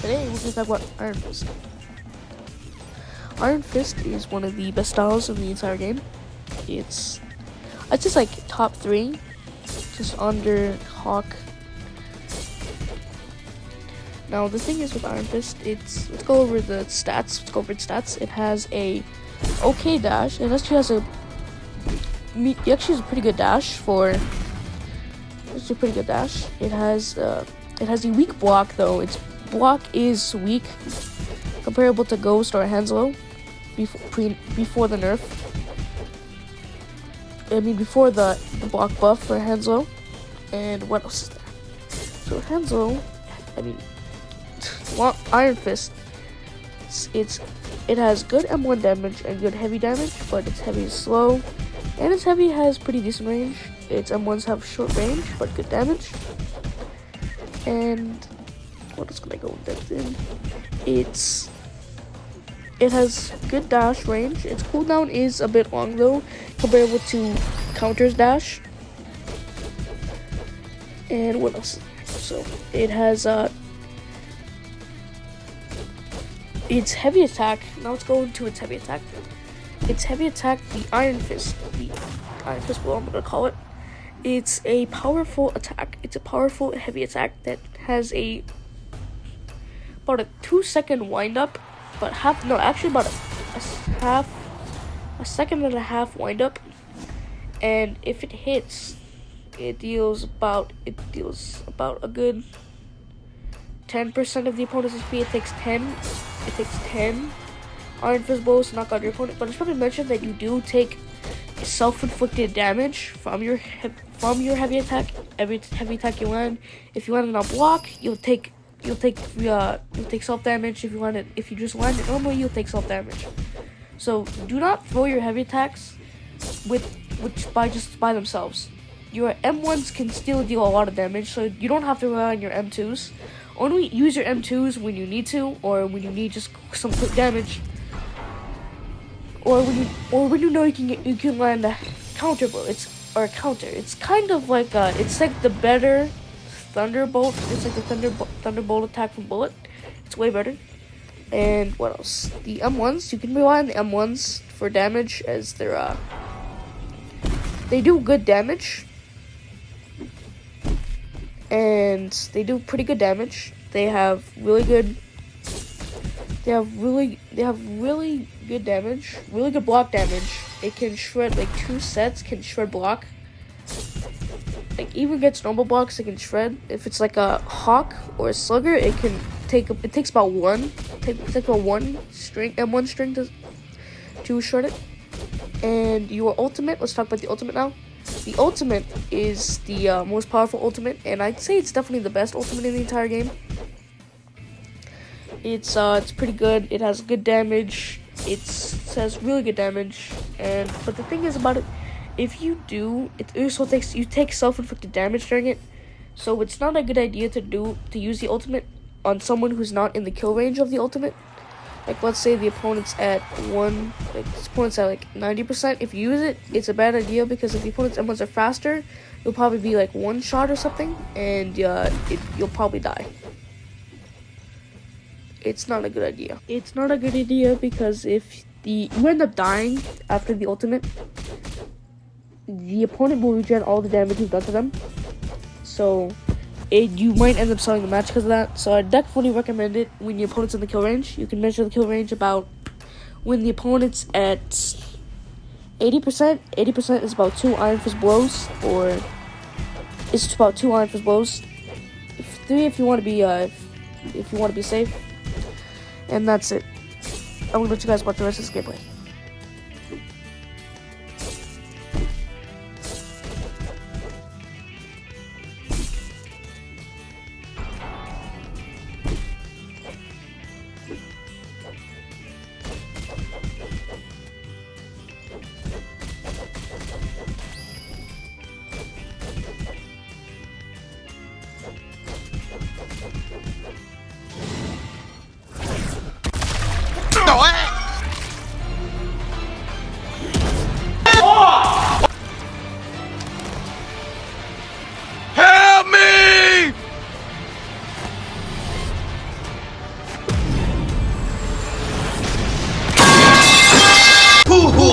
Today we're gonna talk about Iron Fist. Iron Fist is one of the best styles in the entire game. It's just like top 3, just under Hawk. Now the thing is with Iron Fist, let's go over the stats. It has a okay dash. It actually has a pretty good dash for. It's a pretty good dash. It has a weak block though. Its block is weak, comparable to Ghost or Henslow before the nerf. Before the block buff for Henslow. And what else is there? So Henslow, Iron Fist. It has good M1 damage and good heavy damage, but its heavy is slow, and its heavy has pretty decent range. Its M1s have short range but good damage. And what else can I go with that in? It has good dash range. Its cooldown is a bit long though, comparable to Counter's dash. And what else? So it has its heavy attack. Now let's go into its heavy attack. Its heavy attack, the Iron Fist blow, I'm gonna call it. It's a powerful attack. It's a powerful heavy attack that has about a 2-second wind up, about a second and a half wind up. And if it hits, it deals about a good 10% of the opponent's HP. It takes 10 Iron Fist blows to knock out your opponent. But it's probably mentioned that you do take self-inflicted damage from your heavy attack. Every heavy attack you land, if you land it on block, you'll take self damage. If you just land it normally, you'll take self damage. So do not throw your heavy attacks by themselves. Your M1s can still deal a lot of damage, so you don't have to rely on your M2s. Only use your M2s when you need to, or when you need just some quick damage, or when you know you can land a counter blow. It's kind of like it's like the better Thunderbolt. It's like the Thunderbolt attack from Bullet. It's way better. And what else? The M1s, you can rely on the M1s for damage, as they do good damage. And they do pretty good damage. They have really good damage, really good block damage. It can shred, like 2 sets can shred block. Like even against normal blocks, it can shred. If it's like a Hawk or a Slugger, it takes about one string M1 string to shred it. And your ultimate, let's talk about the ultimate now. The ultimate is the most powerful ultimate, and I'd say it's definitely the best ultimate in the entire game. It's pretty good. It has good damage. It has really good damage, but the thing is about it, if you do, you take self-inflicted damage during it, so it's not a good idea to use the ultimate on someone who's not in the kill range of the ultimate. Like, let's say the opponent's at 90%. If you use it, it's a bad idea, because if the opponent's M1s are faster, you'll probably be like one shot or something, and you'll probably die. It's not a good idea. It's not a good idea because if you end up dying after the ultimate, the opponent will regen all the damage you've done to them. So you might end up selling the match because of that. So I definitely recommend it when your opponent's in the kill range. You can measure the kill range about when the opponent's at 80%. 80% is about 2 Iron Fist blows, or it's about 2 Iron Fist blows. 3 if you want to be safe. And that's it. I'm gonna let you guys watch the rest of this gameplay.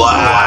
Wow!